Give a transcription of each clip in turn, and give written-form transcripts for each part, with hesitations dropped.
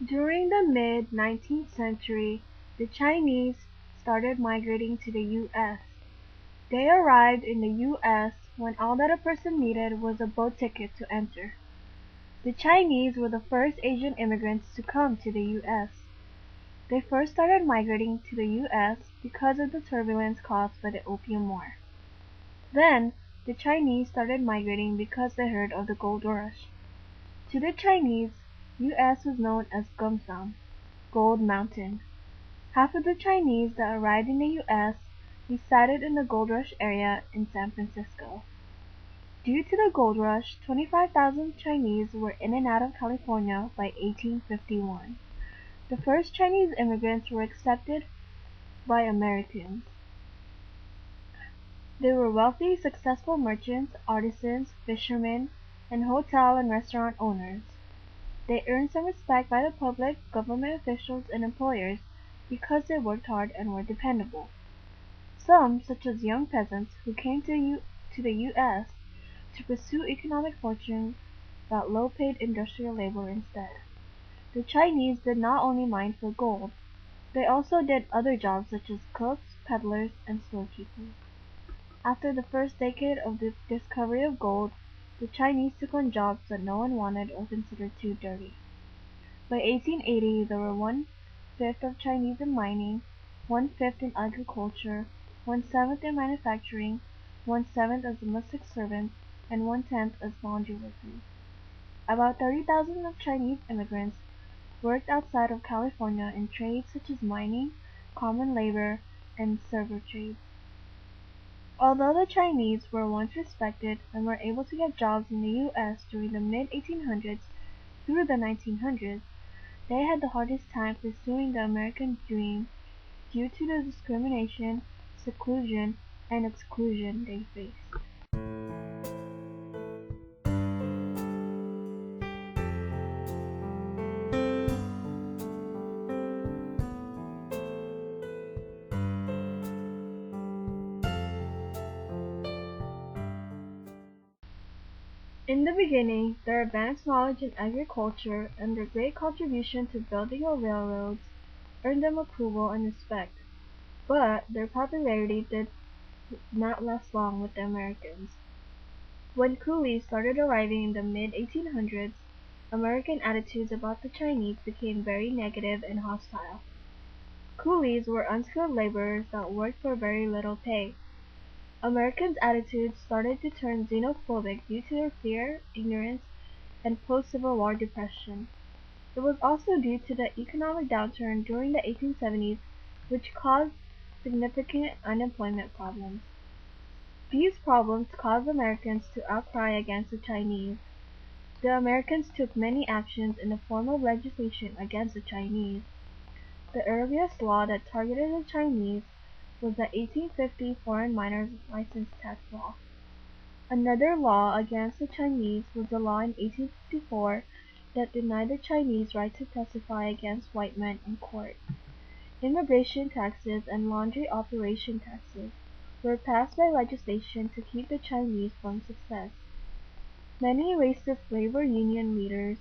During the mid-19th century, the Chinese started migrating to the U.S. They arrived in the U.S. when all that a person needed was a boat ticket to enter. The Chinese were the first Asian immigrants to come to the U.S. They first started migrating to the U.S. because of the turbulence caused by the Opium War. Then, the Chinese started migrating because they heard of the gold rush. To the Chinese, U.S. was known as Gumsam, Gold Mountain. Half of the Chinese that arrived in the U.S. resided in the gold rush area in San Francisco. Due to the gold rush, 25,000 Chinese were in and out of California by 1851. The first Chinese immigrants were accepted by Americans. They were wealthy, successful merchants, artisans, fishermen, and hotel and restaurant owners. They earned some respect by the public, government officials, and employers because they worked hard and were dependable. Some, such as young peasants who came to the U.S. to pursue economic fortune, got low-paid industrial labor instead. The Chinese did not only mine for gold, they also did other jobs such as cooks, peddlers, and storekeepers. After the first decade of the discovery of gold, the Chinese took on jobs that no one wanted or considered too dirty. By 1880, there were 1/5 of Chinese in mining, 1/5 in agriculture, 1/7 in manufacturing, 1/7 as domestic servants, and 1/10 as laundry workers. About 30,000 of Chinese immigrants worked outside of California in trades such as mining, common labor, and server trades. Although the Chinese were once respected and were able to get jobs in the U.S. during the mid-1800s through the 1900s, they had the hardest time pursuing the American dream due to the discrimination, seclusion, and exclusion they faced. In the beginning, their advanced knowledge in agriculture and their great contribution to building of railroads earned them approval and respect, but their popularity did not last long with the Americans. When coolies started arriving in the mid-1800s, American attitudes about the Chinese became very negative and hostile. Coolies were unskilled laborers that worked for very little pay. Americans' attitudes started to turn xenophobic due to their fear, ignorance, and post-Civil War depression. It was also due to the economic downturn during the 1870s, which caused significant unemployment problems. These problems caused Americans to outcry against the Chinese. The Americans took many actions in the form of legislation against the Chinese. The earliest law that targeted the Chinese was the 1850 Foreign Miners License Tax Law. Another law against the Chinese was the law in 1854 that denied the Chinese right to testify against white men in court. Immigration taxes and laundry operation taxes were passed by legislation to keep the Chinese from success. Many racist labor union leaders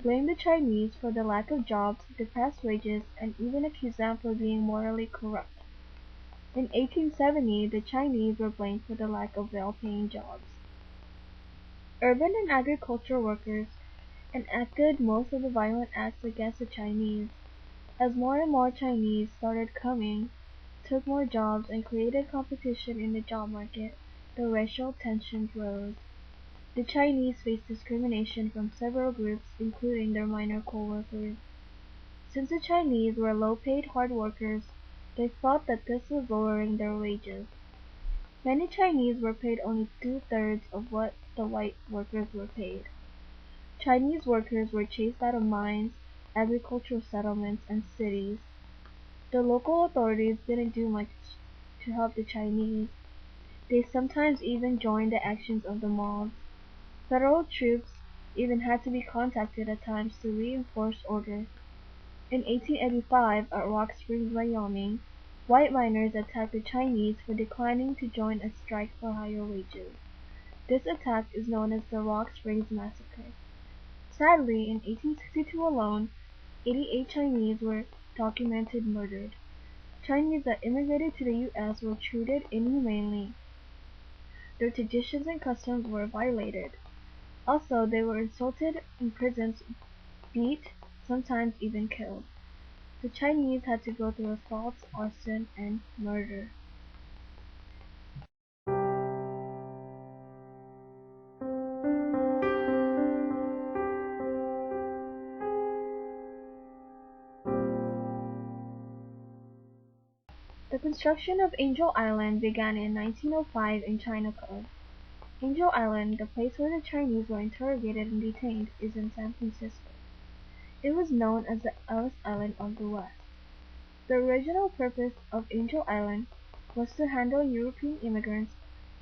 blamed the Chinese for the lack of jobs, depressed wages, and even accused them for being morally corrupt. In 1870, the Chinese were blamed for the lack of well-paying jobs. Urban and agricultural workers enacted most of the violent acts against the Chinese. As more and more Chinese started coming, took more jobs, and created competition in the job market, the racial tensions rose. The Chinese faced discrimination from several groups, including their minor co-workers. Since the Chinese were low-paid hard workers, they felt that this was lowering their wages. Many Chinese were paid only 2/3 of what the white workers were paid. Chinese workers were chased out of mines, agricultural settlements, and cities. The local authorities didn't do much to help the Chinese. They sometimes even joined the actions of the mobs. Federal troops even had to be contacted at times to reinforce orders. In 1885, at Rock Springs, Wyoming, White miners attacked the Chinese for declining to join a strike for higher wages. This attack is known as the Rock Springs Massacre. Sadly, in 1862 alone, 88 Chinese were documented murdered. Chinese that immigrated to the U.S. were treated inhumanely. Their traditions and customs were violated. Also, they were insulted, imprisoned, beat, sometimes even killed. The Chinese had to go through assaults, arson, and murder. The construction of Angel Island began in 1905 in Chinatown. Angel Island, the place where the Chinese were interrogated and detained, is in San Francisco. It was known as the Ellis Island of the West. The original purpose of Angel Island was to handle European immigrants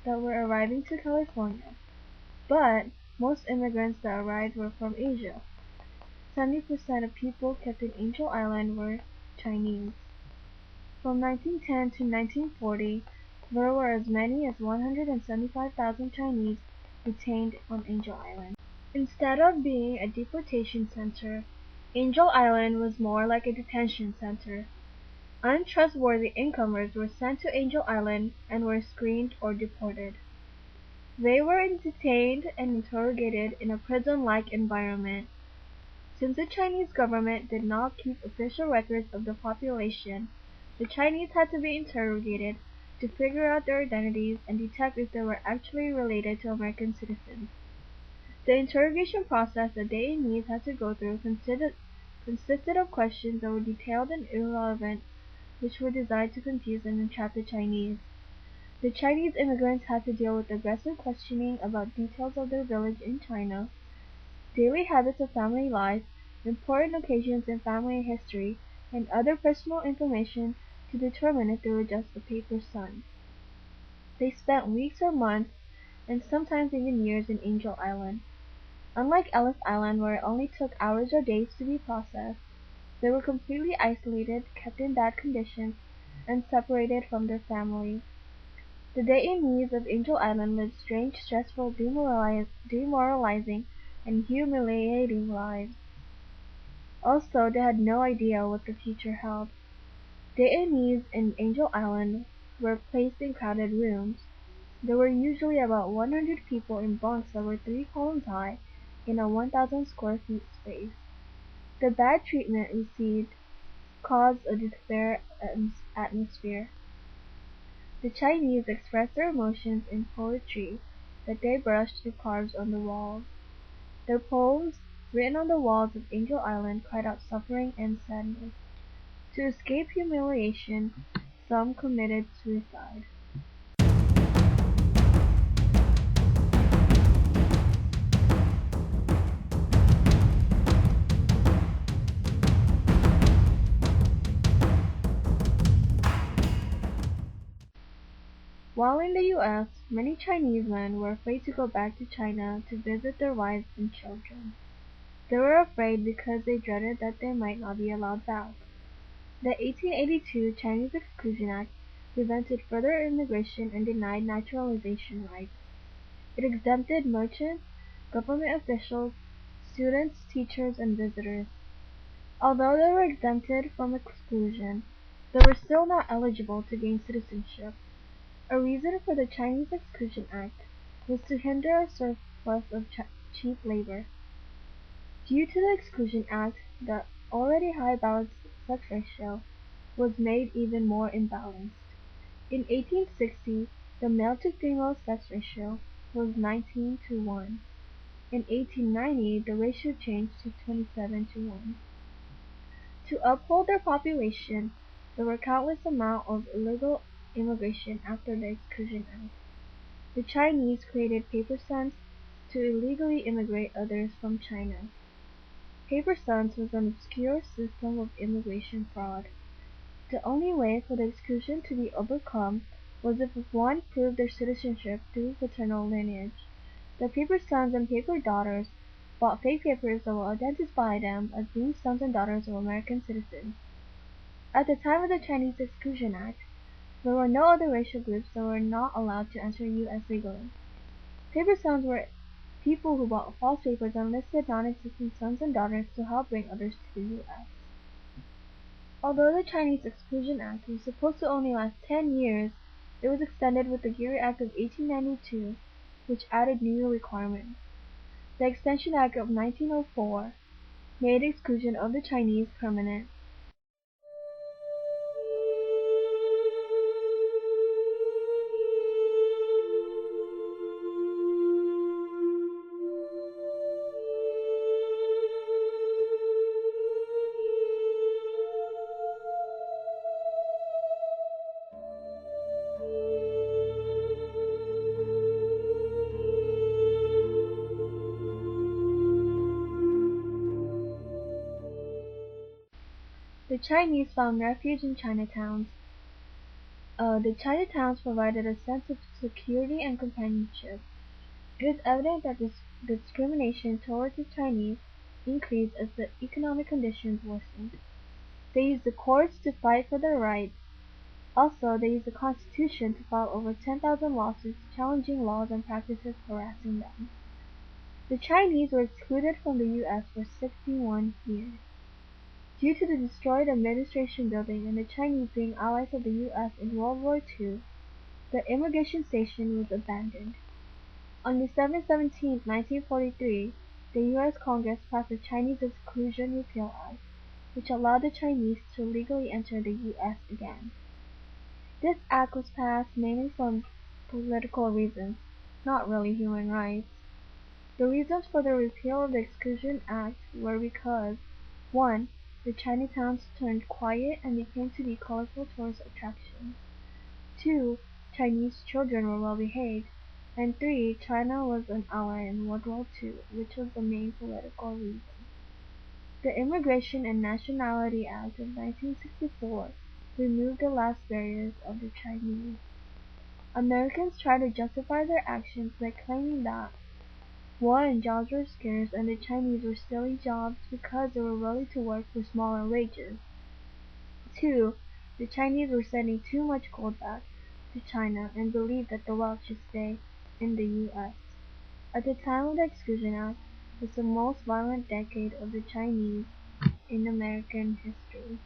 that were arriving to California, but most immigrants that arrived were from Asia. 70% of people kept in Angel Island were Chinese. From 1910 to 1940, there were as many as 175,000 Chinese detained on Angel Island. Instead of being a deportation center, Angel Island was more like a detention center. Untrustworthy incomers were sent to Angel Island and were screened or deported. They were detained and interrogated in a prison-like environment. Since the Chinese government did not keep official records of the population, the Chinese had to be interrogated to figure out their identities and detect if they were actually related to American citizens. The interrogation process that detainees had to go through consisted of questions that were detailed and irrelevant, which were designed to confuse and entrap the Chinese. The Chinese immigrants had to deal with aggressive questioning about details of their village in China, daily habits of family life, important occasions in family history, and other personal information to determine if they were just a paper son. They spent weeks or months, and sometimes even years in Angel Island. Unlike Ellis Island, where it only took hours or days to be processed, they were completely isolated, kept in bad conditions, and separated from their families. The detainees of Angel Island lived strange, stressful, demoralizing, and humiliating lives. Also, they had no idea what the future held. Detainees in Angel Island were placed in crowded rooms. There were usually about 100 people in bunks that were 3 columns high in a 1,000 square feet space. The bad treatment received caused a despair atmosphere. The Chinese expressed their emotions in poetry that they brushed or carved on the walls. Their poems, written on the walls of Angel Island, cried out suffering and sadness. To escape humiliation, some committed suicide. While in the U.S., many Chinese men were afraid to go back to China to visit their wives and children. They were afraid because they dreaded that they might not be allowed back. The 1882 Chinese Exclusion Act prevented further immigration and denied naturalization rights. It exempted merchants, government officials, students, teachers, and visitors. Although they were exempted from exclusion, they were still not eligible to gain citizenship. A reason for the Chinese Exclusion Act was to hinder a surplus of cheap labor. Due to the Exclusion Act, the already high balanced sex ratio was made even more imbalanced. In 1860, the male-to-female sex ratio was 19 to 1. In 1890, the ratio changed to 27 to 1. To uphold their population, there were countless amounts of illegal immigration after the Exclusion Act. The Chinese created paper sons to illegally immigrate others from China. Paper sons was an obscure system of immigration fraud. The only way for the exclusion to be overcome was if one proved their citizenship through paternal lineage. The paper sons and paper daughters bought fake papers that will identify them as being sons and daughters of American citizens. At the time of the Chinese Exclusion Act, there were no other racial groups that were not allowed to enter U.S. legally. Paper sons were people who bought false papers and listed non-existent sons and daughters to help bring others to the U.S. Although the Chinese Exclusion Act was supposed to only last 10 years, it was extended with the Geary Act of 1892, which added new requirements. The Extension Act of 1904 made exclusion of the Chinese permanent. The Chinese found refuge in Chinatowns. The Chinatowns provided a sense of security and companionship. It is evident that this discrimination towards the Chinese increased as the economic conditions worsened. They used the courts to fight for their rights. Also, they used the Constitution to file over 10,000 lawsuits challenging laws and practices harassing them. The Chinese were excluded from the U.S. for 61 years. Due to the destroyed administration building and the Chinese being allies of the U.S. in World War II, the immigration station was abandoned. On December 17, 1943, the U.S. Congress passed the Chinese Exclusion Repeal Act, which allowed the Chinese to legally enter the U.S. again. This act was passed mainly for political reasons, not really human rights. The reasons for the repeal of the Exclusion Act were because 1. The Chinatowns turned quiet and became to be colorful tourist attractions. 2. Chinese children were well behaved. And 3. China was an ally in World War II, which was the main political reason. The Immigration and Nationality Act of 1964 removed the last barriers of the Chinese. Americans tried to justify their actions by claiming that 1. Jobs were scarce and the Chinese were stealing jobs because they were willing to work for smaller wages. 2. The Chinese were sending too much gold back to China and believed that the wealth should stay in the U.S. At the time of the Exclusion Act was the most violent decade of the Chinese in American history.